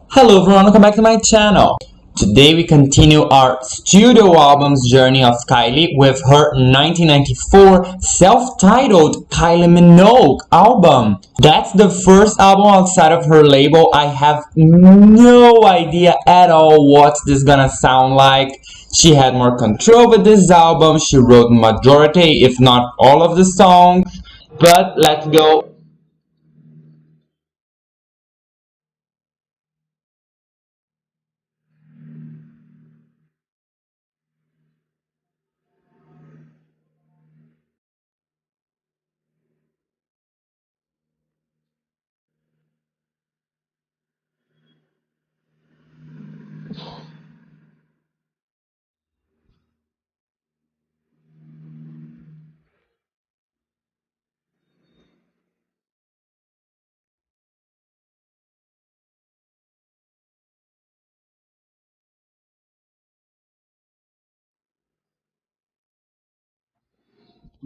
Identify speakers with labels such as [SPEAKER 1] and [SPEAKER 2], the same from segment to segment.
[SPEAKER 1] Hello everyone, welcome back to my channel. Today we continue our studio albums journey of Kylie with her 1994 self-titled Kylie Minogue album. That's the first album outside of her label. I have no idea at all what this gonna sound like. She had more control with this album. She wrote majority, if not all of the songs. But let's go.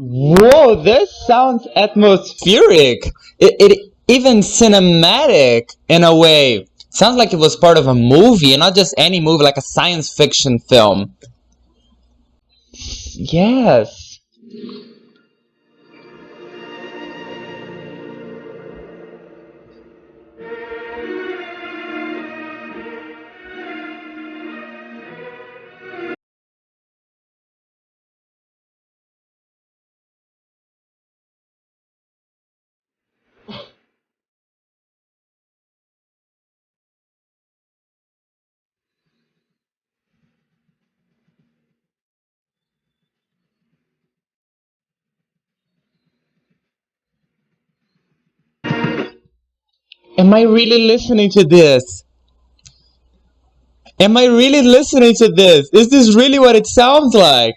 [SPEAKER 1] Whoa, this sounds atmospheric. It even cinematic in a way. Sounds like it was part of a movie, and not just any movie, like a science fiction film. Yes. Am I really listening to this? Am I really listening to this? Is this really what it sounds like?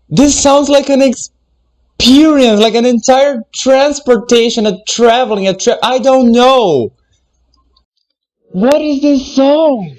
[SPEAKER 1] This sounds like an experience, like an entire transportation, a traveling, a trip. I don't know. What is this song?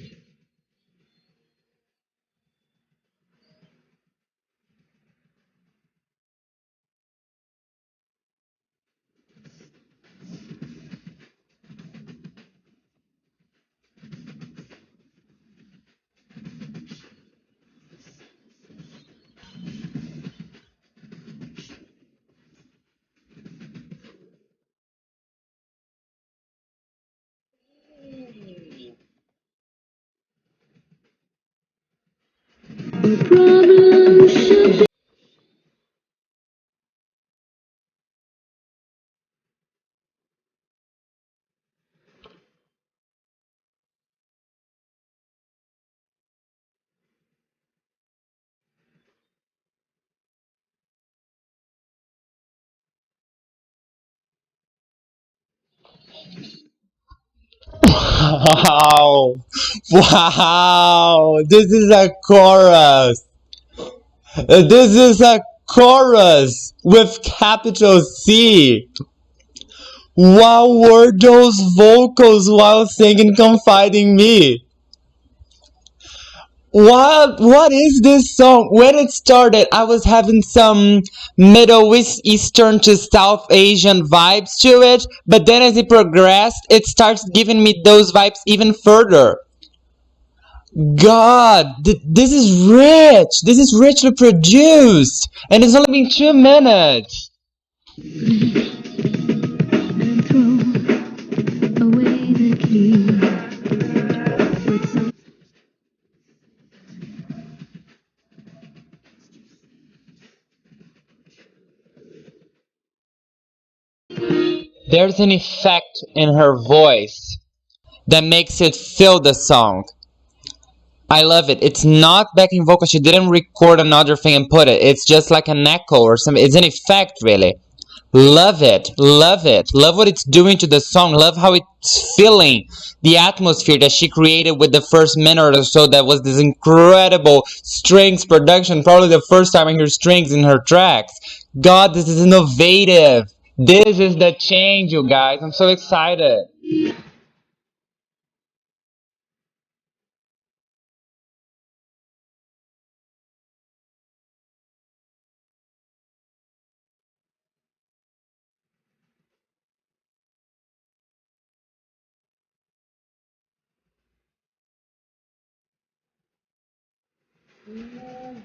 [SPEAKER 1] Wow. Wow. This is a chorus. This is a chorus with capital C. What were those vocals while singing Confiding Me? What is this song? When it started, I was having some Middle Eastern to South Asian vibes to it, but then as it progressed, it starts giving me those vibes even further. God, this is rich. This is richly produced, and it's only been 2 minutes. There's an effect in her voice that makes it fill the song. I love it. It's not backing vocal. She didn't record another thing and put it. It's just like an echo or something. It's an effect, really. Love it. Love it. Love what it's doing to the song. Love how it's filling the atmosphere that she created with the first minute or so. That was this incredible strings production. Probably the first time I hear strings in her tracks. God, this is innovative. This is the change, you guys. I'm so excited. Ooh.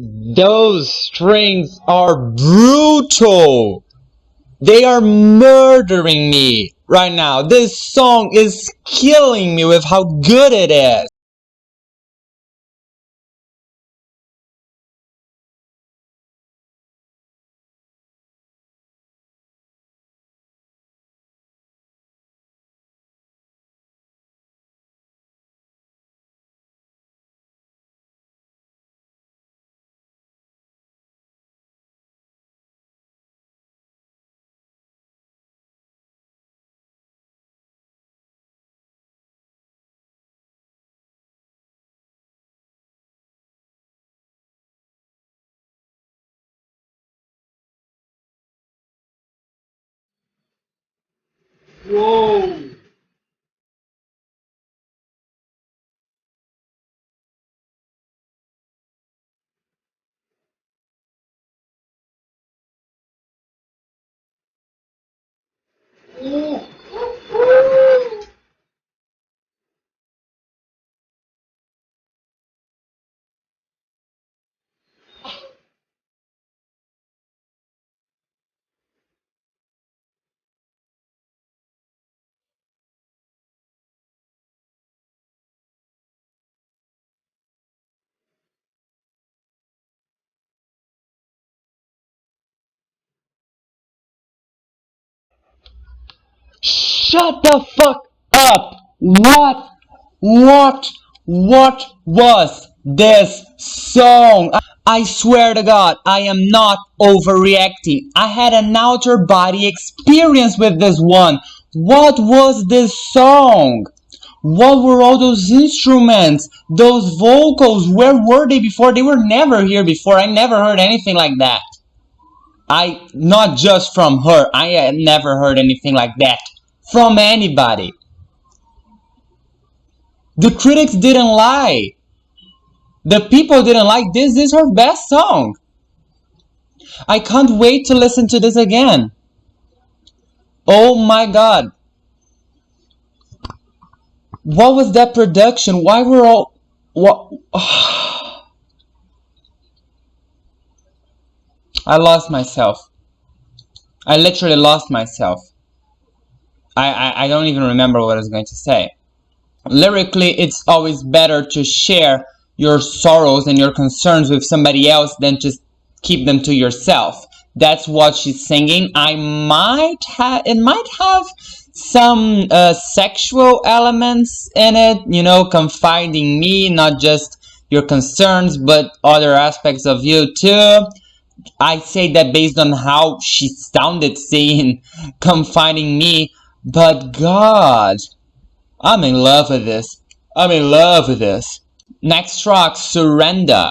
[SPEAKER 1] Those strings are brutal. They are murdering me right now. This song is killing me with how good it is. Whoa. Shut the fuck up! What, what was this song? I swear to God, I am not overreacting. I had an outer body experience with this one. What was this song? What were all those instruments? Those vocals? Where were they before? They were never here before. I never heard anything like that. Not just from her. I had never heard anything like that from anybody. The critics didn't lie. The people didn't like this. This is her best song. I can't wait to listen to this again. Oh my god. What was that production? Why were all... What? I lost myself. I literally lost myself. I don't even remember what I was going to say. Lyrically, it's always better to share your sorrows and your concerns with somebody else than just keep them to yourself. That's what she's singing. It might have some sexual elements in it, you know, confiding me, not just your concerns, but other aspects of you too. I say that based on how she sounded saying confiding me, but God, I'm in love with this. I'm in love with this. Next track, Surrender.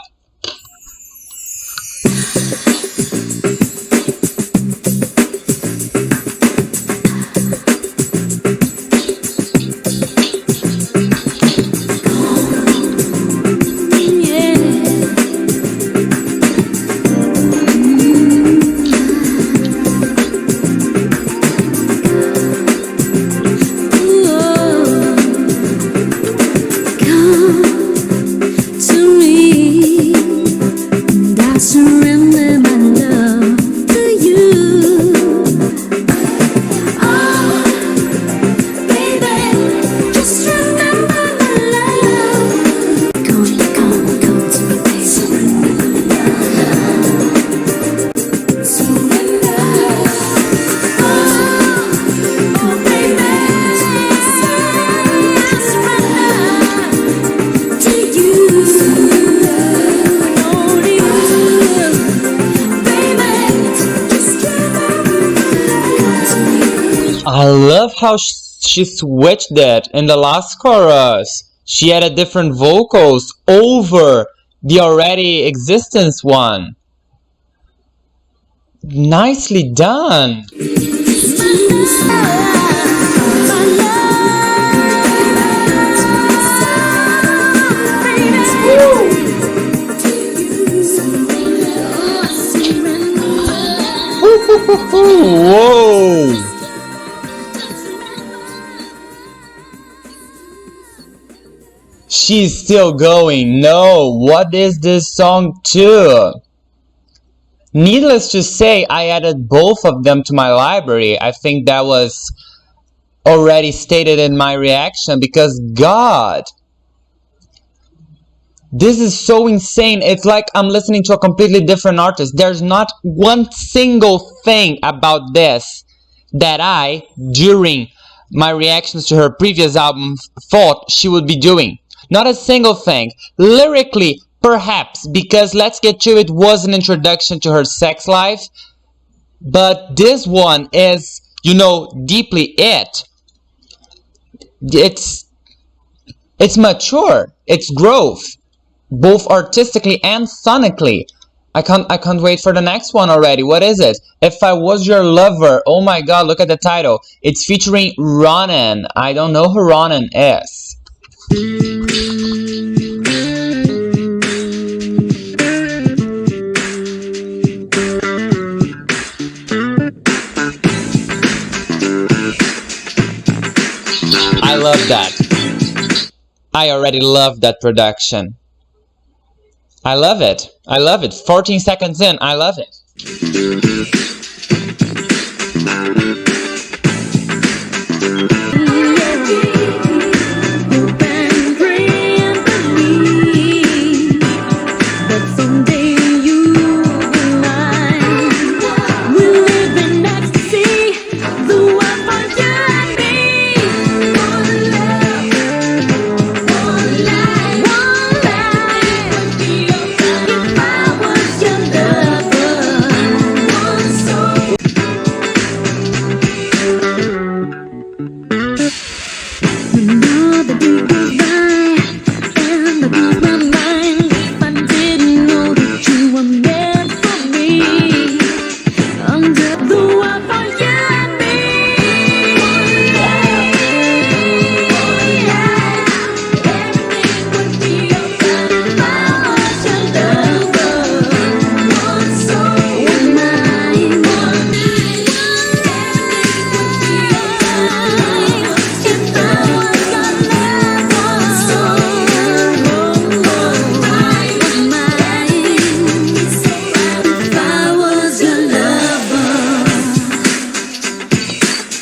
[SPEAKER 1] I love how she switched it in the last chorus. She added different vocals over the already existence one. Nicely done. Whoa! She's still going. No, what is this song to? Needless to say, I added both of them to my library. I think that was already stated in my reaction because God, this is so insane. It's like I'm listening to a completely different artist. There's not one single thing about this that I, during my reactions to her previous album, thought she would be doing. Not a single thing. Lyrically, perhaps, because let's get to it, was an introduction to her sex life. But this one is, deeply it. It's mature. It's growth. Both artistically and sonically. I can't wait for the next one already. What is it? If I Was Your Lover. Oh my god, look at the title. It's featuring Ronan. I don't know who Ronan is. I love that. I already love that production. I love it. I love it. 14 seconds in, I love it.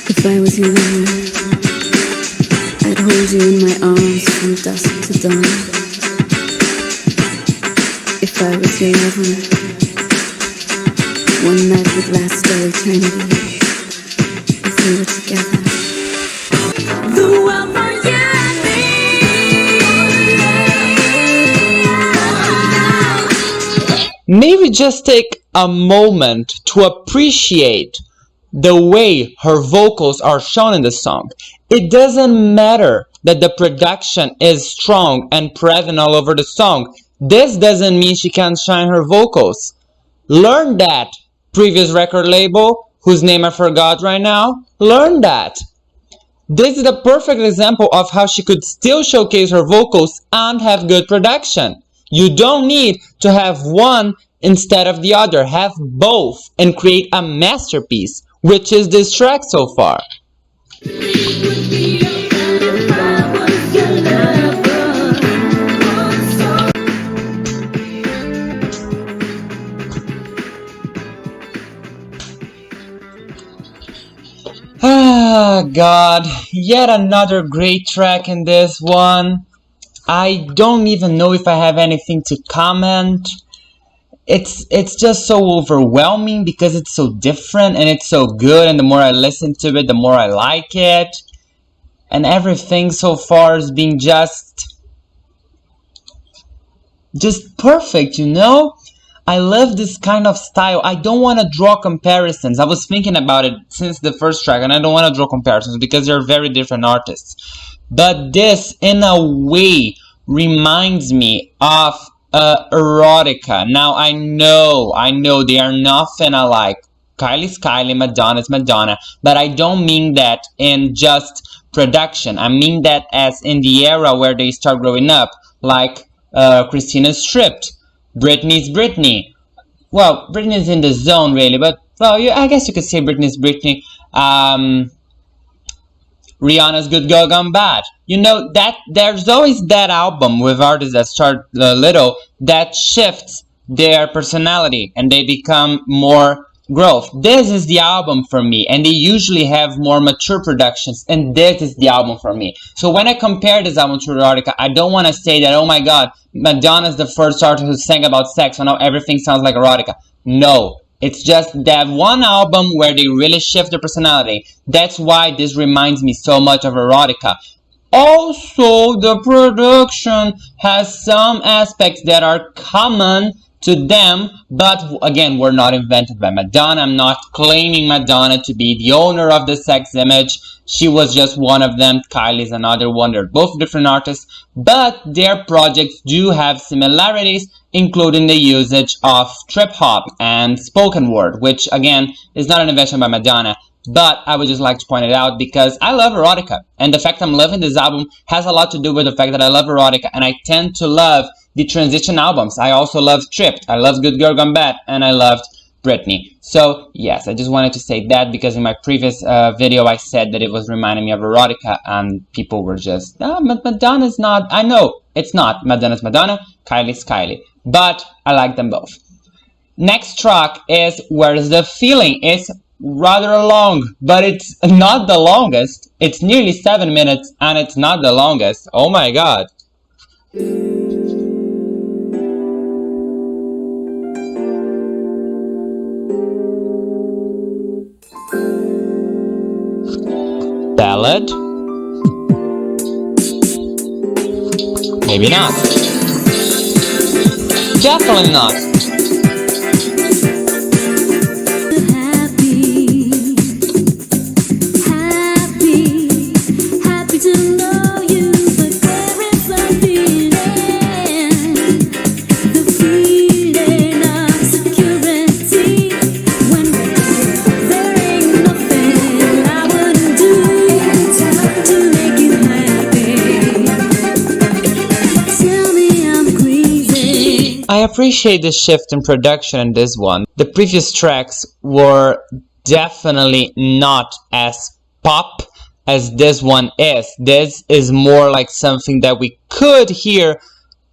[SPEAKER 2] If I was your lover, I'd hold you in my arms from dusk to dawn. If I was your lover, one night would last till eternity if we were together. The world for you and me.
[SPEAKER 1] Maybe just take a moment to appreciate the way her vocals are shown in the song. It doesn't matter that the production is strong and present all over the song. This doesn't mean she can't shine her vocals. Learn that, previous record label, whose name I forgot right now. Learn that. This is the perfect example of how she could still showcase her vocals and have good production. You don't need to have one instead of the other. Have both and create a masterpiece, which is this track so far. Ah, God, yet another great track in this one. I don't even know if I have anything to comment. It's just so overwhelming because it's so different and it's so good, and the more I listen to it, the more I like it. And everything so far is being just perfect, I love this kind of style. I don't want to draw comparisons. I was thinking about it since the first track, and I don't want to draw comparisons because they're very different artists. But this, in a way, reminds me of erotica. Now I know they are not finna like. Kylie's Kylie, Madonna's Madonna, but I don't mean that in just production. I mean that as in the era where they start growing up, like Christina's Stripped, Britney's Britney. Well, Britney's in the zone really, but well, yeah, I guess you could say Britney's Britney. Rihanna's Good Girl Gone Bad. You know that there's always that album with artists that start little that shifts their personality and they become more growth. This is the album for me, and they usually have more mature productions, and this is the album for me. So when I compare this album to Erotica, I don't want to say that, oh my god, Madonna's the first artist who sang about sex, so now everything sounds like Erotica. No, it's just that one album where they really shift their personality. That's why this reminds me so much of Erotica. Also, the production has some aspects that are common to them, but again, were not invented by Madonna. I'm not claiming Madonna to be the owner of the sex image. She was just one of them. Kylie's another one. They're both different artists, but their projects do have similarities, including the usage of trip hop and spoken word, which again is not an invention by Madonna. But I would just like to point it out because I love Erotica, and the fact I'm loving this album has a lot to do with the fact that I love Erotica, and I tend to love the transition albums. I also love Tripped, I love Good Girl Gone Bad, and I loved Britney. So yes, I just wanted to say that because in my previous video I said that it was reminding me of Erotica, and people were just, oh, Madonna's not. I know it's not. Madonna's Madonna, Kylie's Kylie, but I like them both. Next track is Where's the Feeling. It's rather long, but it's not the longest. It's nearly 7 minutes, and it's not the longest. Oh my god. Ballad? Maybe not. Definitely not. I appreciate the shift in production in this one. The previous tracks were definitely not as pop as this one is. This is more like something that we could hear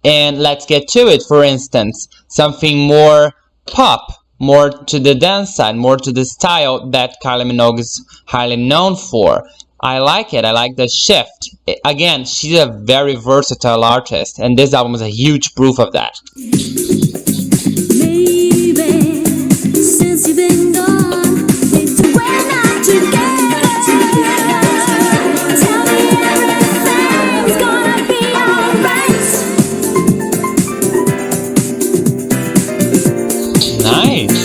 [SPEAKER 1] and Let's Get To It, for instance. Something more pop, more to the dance side, more to the style that Kylie Minogue is highly known for. I like it. I like the shift. Again, she's a very versatile artist, and this album is a huge proof of that.
[SPEAKER 2] Maybe since you've been gone, we're not together. Tell me everything's gonna be alright.
[SPEAKER 1] Nice.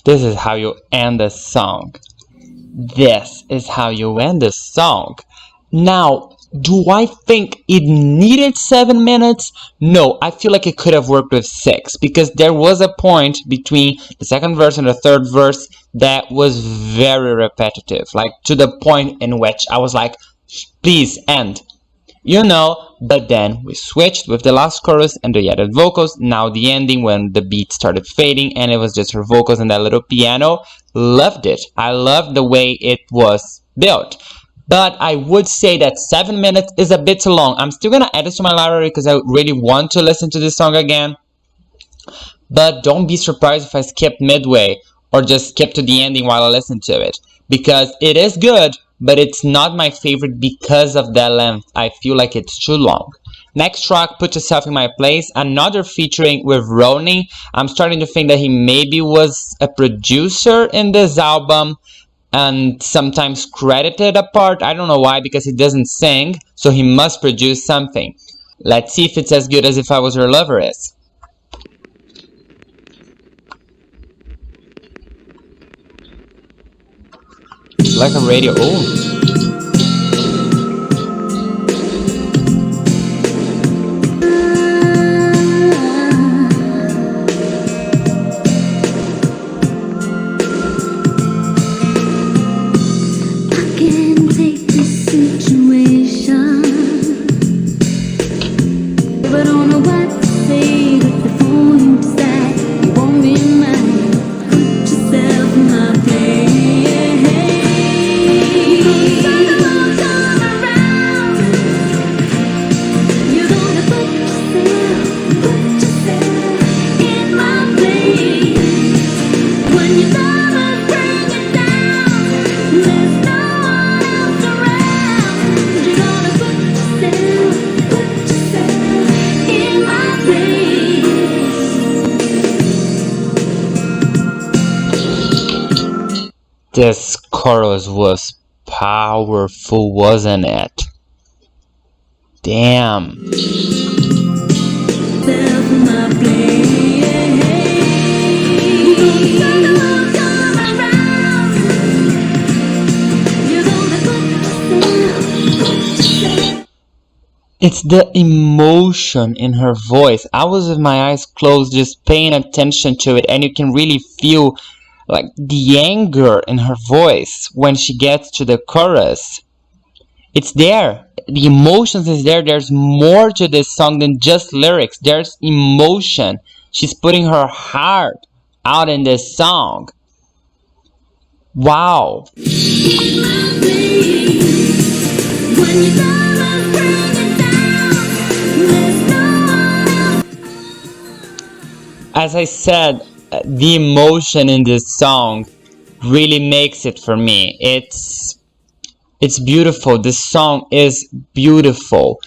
[SPEAKER 1] This is how you end a song. This is how you end a song. Now, do I think it needed 7 minutes? No, I feel like it could have worked with 6 because there was a point between the second verse and the third verse that was very repetitive, like to the point in which I was like, please end. But then we switched with the last chorus and the added vocals. Now the ending when the beat started fading and it was just her vocals and that little piano. Loved it. I loved the way it was built. But I would say that 7 minutes is a bit too long. I'm still gonna add this to my library because I really want to listen to this song again. But don't be surprised if I skip midway or just skip to the ending while I listen to it. Because it is good, but it's not my favorite because of that length. I feel like it's too long. Next track, Put Yourself in My Place, another featuring with Ronnie. I'm starting to think that he maybe was a producer in this album and sometimes credited a part. I don't know why, because he doesn't sing, so he must produce something. Let's see if it's as good as If I Was Your Lover is. It's like a radio. Oh. This chorus was powerful, wasn't it? Damn. It's the emotion in her voice. I was with my eyes closed just paying attention to it, and you can really feel like the anger in her voice when she gets to the chorus. It's there. The emotions is there. There's more to this song than just lyrics. There's emotion. She's putting her heart out in this song. Wow. As I said, the emotion in this song really makes it for me. It's beautiful. This song is beautiful.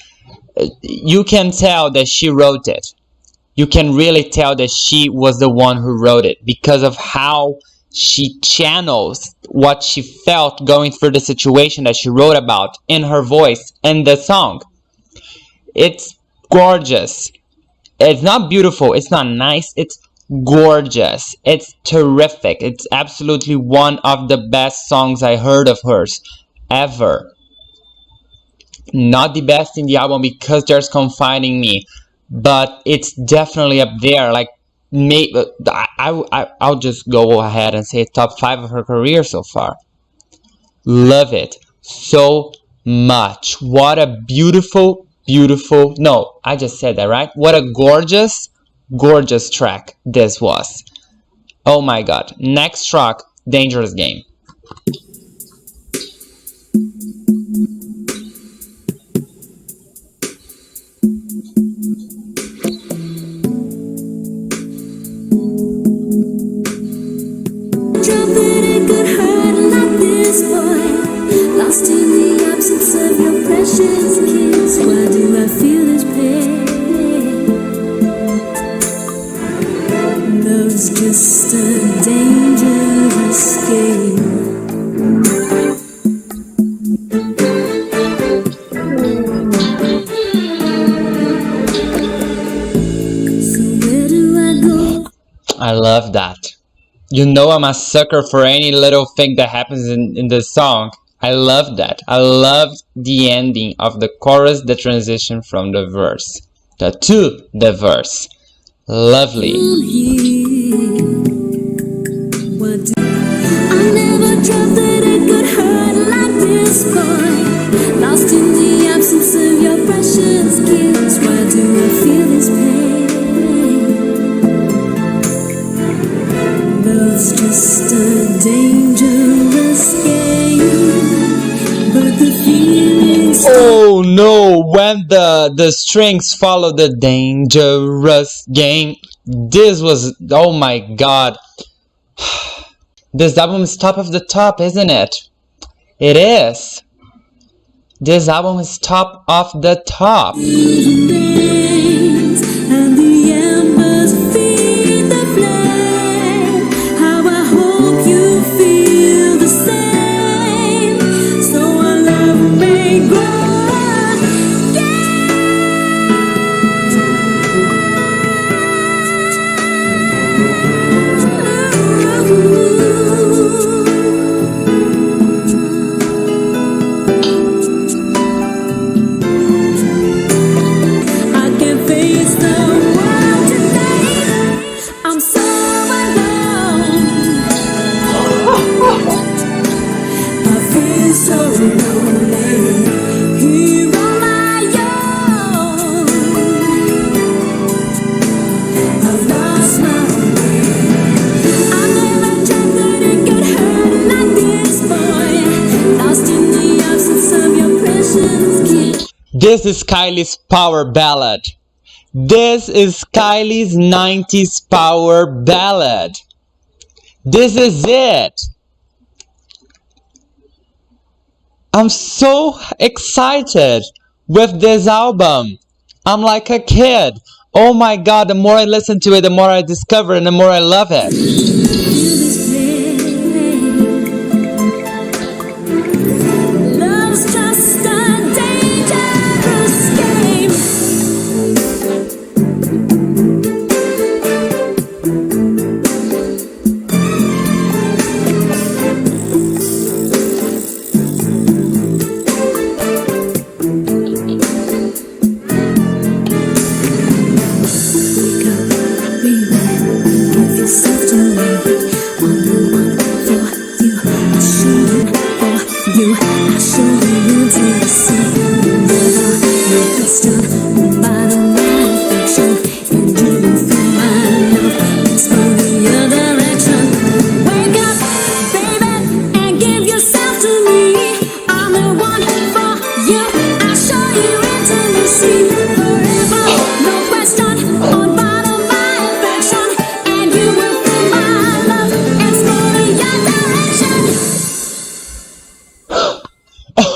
[SPEAKER 1] You can tell that she wrote it. You can really tell that she was the one who wrote it because of how she channels what she felt going through the situation that she wrote about in her voice in the song. It's gorgeous. It's not beautiful. It's not nice. It's gorgeous. It's terrific. It's absolutely one of the best songs I heard of hers ever. Not the best in the album because there's Confiding Me, but it's definitely up there. Like, I'll just go ahead and say top 5 of her career so far. Love it so much. What a beautiful, no, I just said that, right? What a gorgeous track this was. Oh my god. Next track, Dangerous Game.
[SPEAKER 2] Lost in the absence of your precious kiss. Why do I feel this pain? Love's just a dangerous game.
[SPEAKER 1] I love that. You know I'm a sucker for any little thing that happens in the song. I love that. I love the ending of the chorus, the transition from the verse to the verse. Lovely.
[SPEAKER 2] I never dreamt that it could hurt like this, boy. Lost in the absence of your precious kiss. Why do I feel this pain? Love's just a dangerous game, but the feelings.
[SPEAKER 1] Oh no! When the strings follow the dangerous game. This was, oh my god. This album is top of the top, isn't it? It is. This album is top of the top.
[SPEAKER 2] And the embers feed the flame. How I hope you feel the same. So our love may grow.
[SPEAKER 1] This is Kylie's power ballad. This is Kylie's 90s power ballad. This is it. I'm so excited with this album. I'm like a kid. Oh my god, the more I listen to it, the more I discover and the more I love it.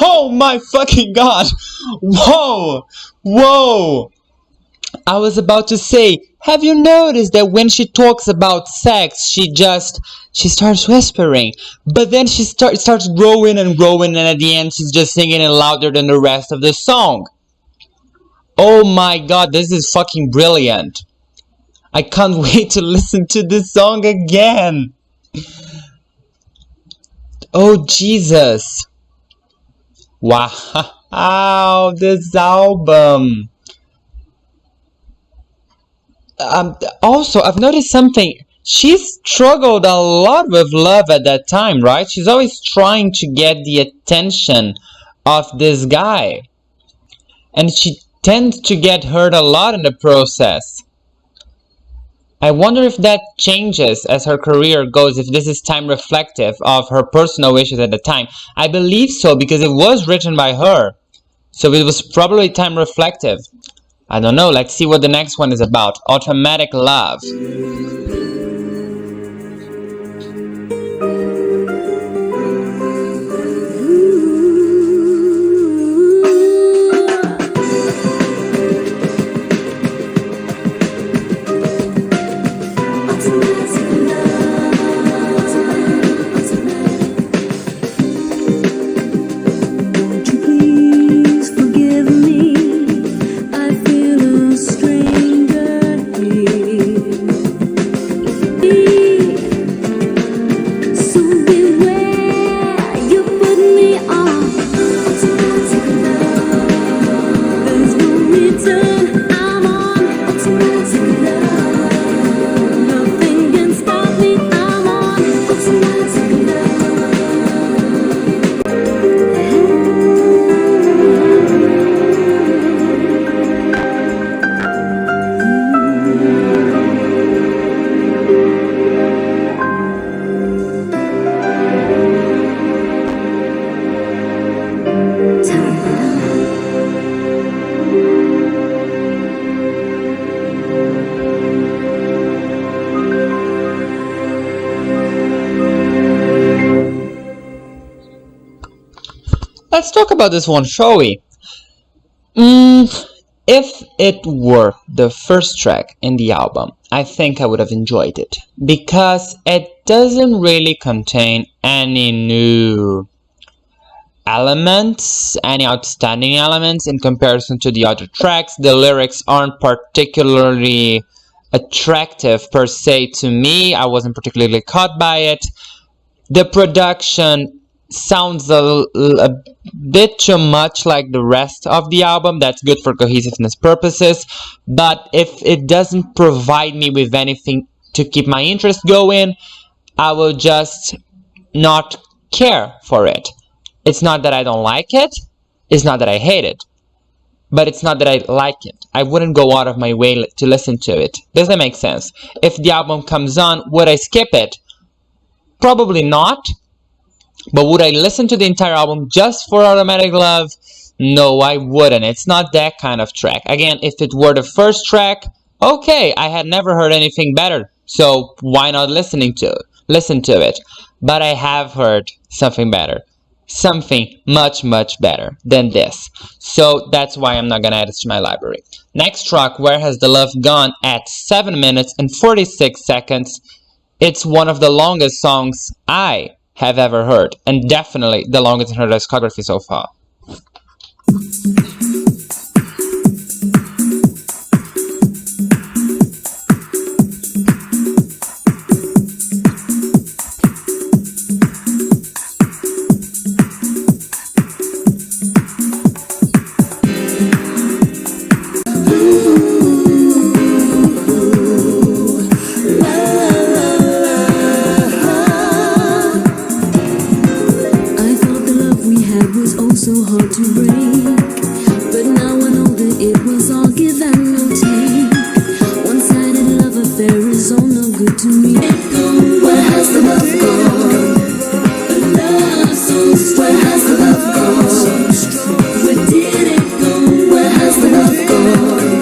[SPEAKER 1] Oh my fucking god! Whoa! Whoa! I was about to say, have you noticed that when she talks about sex, she starts whispering, but then she starts growing and growing, and at the end she's just singing it louder than the rest of the song. Oh my god, this is fucking brilliant. I can't wait to listen to this song again. Oh Jesus. Wow, this album. Also, I've noticed something. She struggled a lot with love at that time, right? She's always trying to get the attention of this guy. And she tends to get hurt a lot in the process. I wonder if that changes as her career goes, if this is time reflective of her personal issues at the time. I believe so, because it was written by her. So it was probably time reflective. I don't know, let's see what the next one is about. Automatic Love. Let's talk about this one, shall we? If it were the first track in the album, I think I would have enjoyed it because it doesn't really contain any new elements, any outstanding elements in comparison to the other tracks. The lyrics aren't particularly attractive per se to me. I wasn't particularly caught by it. The production sounds a bit too much like the rest of the album. That's good for cohesiveness purposes, but if it doesn't provide me with anything to keep my interest going, I will just not care for it. It's not that I don't like it, it's not that I hate it, but it's not that I like it. I wouldn't go out of my way to listen to it. Does that make sense? If the album comes on, would I skip it? Probably not. But would I listen to the entire album just for Automatic Love? No, I wouldn't. It's not that kind of track. Again, if it were the first track, okay, I had never heard anything better, so why not listen to it? But I have heard something better. Something much, much better than this. So that's why I'm not gonna add it to my library. Next track, Where Has the Love Gone, at 7 minutes and 46 seconds. It's one of the longest songs I have ever heard, and definitely the longest in her discography so far.
[SPEAKER 2] So hard to break, but now I know that it was all give and no take. One-sided love affair is all no good to me. Where has the love gone? Love so strong. Where has the love gone? Where did it go? Where has the love gone?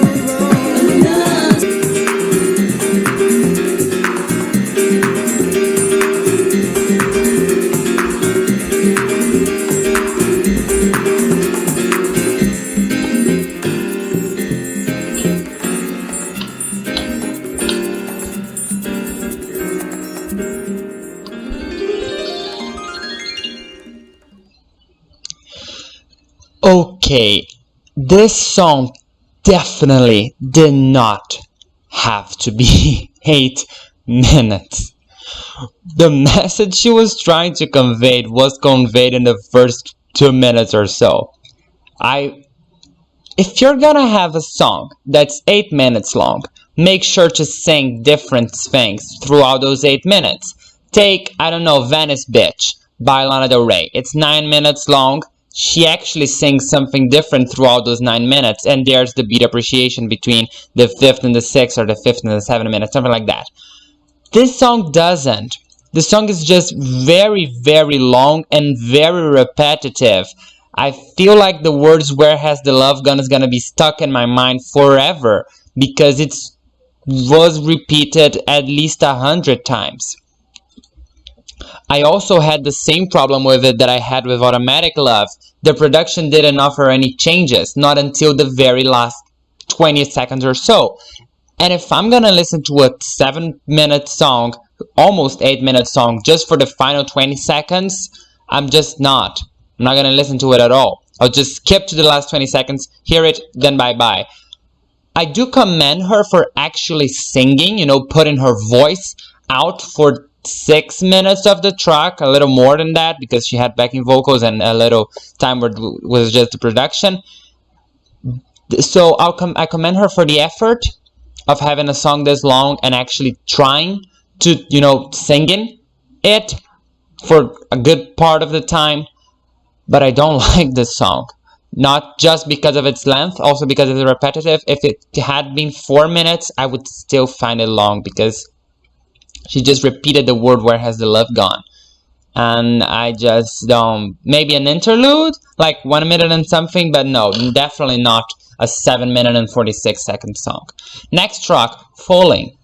[SPEAKER 1] Okay, this song definitely did not have to be 8 minutes. The message she was trying to convey was conveyed in the first 2 minutes or so. If you're gonna have a song that's 8 minutes long, make sure to sing different things throughout those 8 minutes. Take, I don't know, Venice Bitch by Lana Del Rey. It's 9 minutes long. She actually sings something different throughout those 9 minutes, and there's the beat appreciation between the 5th and the 6th, or the 5th and the 7th minute, something like that. This song doesn't. The song is just very, very long and very repetitive. I feel like the words "Where Has the Love Gone" is gonna be stuck in my mind forever because it was repeated at least 100 times. I also had the same problem with it that I had with Automatic Love. The production didn't offer any changes, not until the very last 20 seconds or so. And if I'm gonna listen to a 7-minute song, almost 8-minute song, just for the final 20 seconds, I'm not gonna listen to it at all. I'll just skip to the last 20 seconds, hear it, then bye-bye. I do commend her for actually singing, putting her voice out for 6 minutes of the track, a little more than that, because she had backing vocals and a little time where it was just the production. So I commend her for the effort of having a song this long and actually trying to, singing it for a good part of the time. But I don't like this song. Not just because of its length, also because it's repetitive. If it had been 4 minutes, I would still find it long because she just repeated the word "Where has the love gone?" And I just don't. Maybe an interlude, like 1 minute and something, but no, definitely not a 7 minute and 46 second song. Next track, Falling.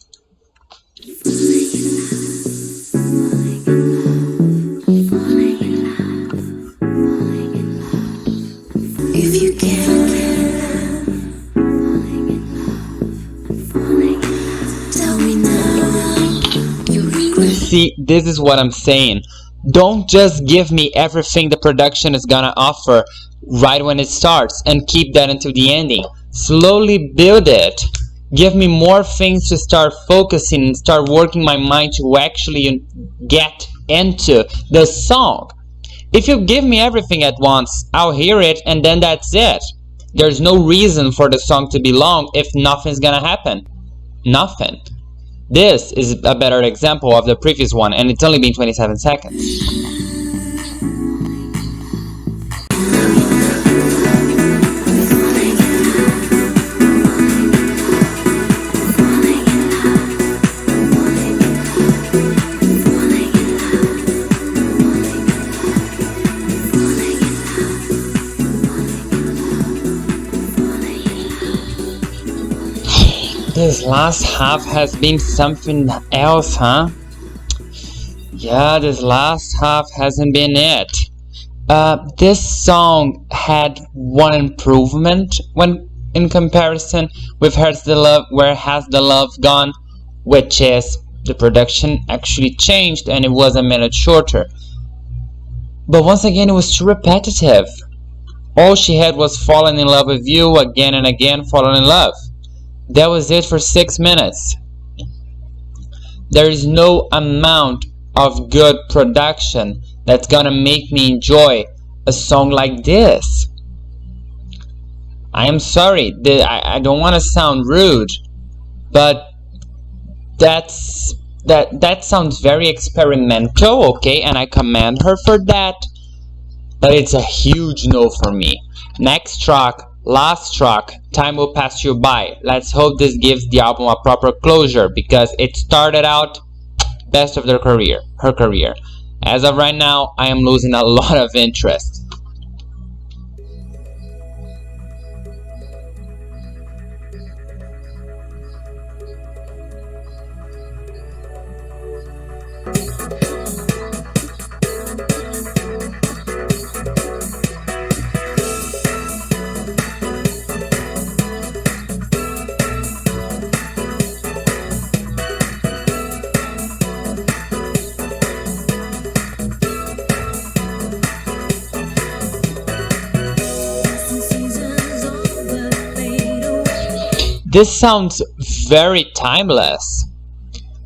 [SPEAKER 1] See, this is what I'm saying. Don't just give me everything the production is gonna offer right when it starts and keep that until the ending. Slowly build it. Give me more things to start focusing and start working my mind to actually get into the song. If you give me everything at once, I'll hear it and then that's it. There's no reason for the song to be long if nothing's gonna happen. Nothing. This is a better example of the previous one, and it's only been 27 seconds. This last half has been something else, huh? Yeah, this last half hasn't been it. This song had one improvement when in comparison with Where Has the Love Gone, which is the production actually changed and it was a minute shorter. But once again, it was too repetitive. All she had was falling in love with you again and again, falling in love. That was it for 6 minutes. There is no amount of good production that's gonna make me enjoy a song like this. I am sorry, I don't want to sound rude, but that sounds very experimental, okay, and I commend her for that, but it's a huge no for me. Next track, last track, Time Will Pass You By. Let's hope this gives the album a proper closure because it started out best of her career. As of right now, I am losing a lot of interest. This sounds very timeless.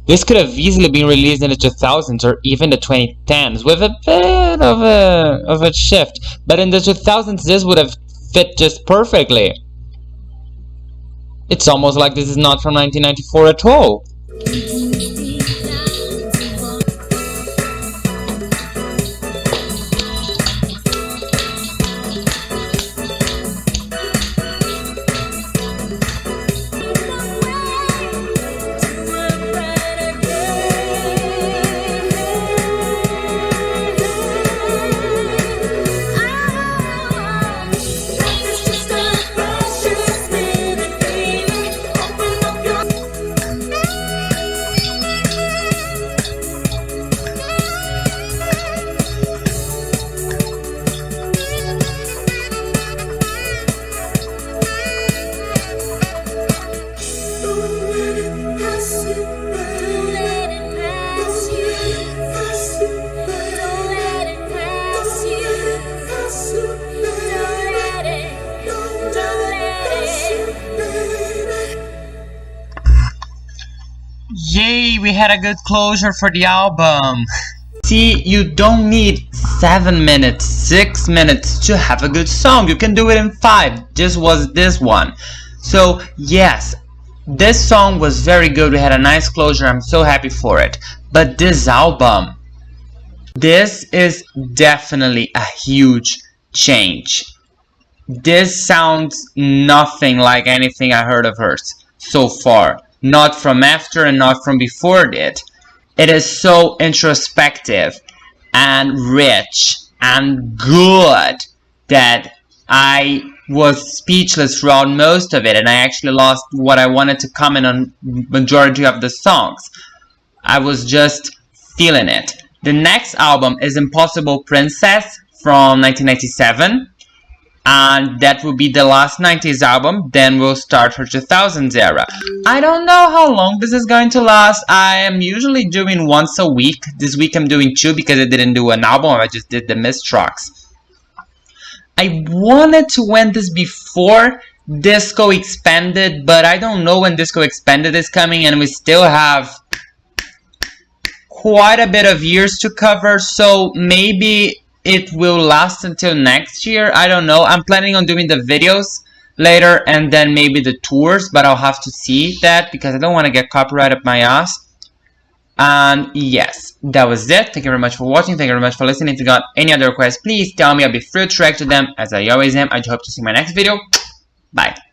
[SPEAKER 1] This could have easily been released in the 2000s or even the 2010s with a bit of a shift. But in the 2000s, this would have fit just perfectly. It's almost like this is not from 1994 at all. Yay, we had a good closure for the album. See, you don't need 7 minutes, 6 minutes to have a good song. You can do it in 5. Just was this one. So, yes, this song was very good. We had a nice closure. I'm so happy for it. But this album, this is definitely a huge change. This sounds nothing like anything I heard of hers so far. Not from after and not from before it. It is so introspective and rich and good that I was speechless throughout most of it, and I actually lost what I wanted to comment on majority of the songs. I was just feeling it. The next album is Impossible Princess from 1997. and that will be the last 90s album. Then we'll start her 2000s era. I don't know how long this is going to last. I am usually doing once a week. This week I'm doing 2 because I didn't do an album. I just did the missed tracks. I wanted to end this before Disco Expanded, but I don't know when Disco Expanded is coming, and we still have quite a bit of years to cover, so maybe it will last until next year. I don't know. I'm planning on doing the videos later and then maybe the tours, but I'll have to see that because I don't want to get copyright up my ass. And yes, that was it. Thank you very much for watching. Thank you very much for listening. If you got any other requests, please tell me. I'll be free to react to them as I always am. I hope to see you in my next video. Bye.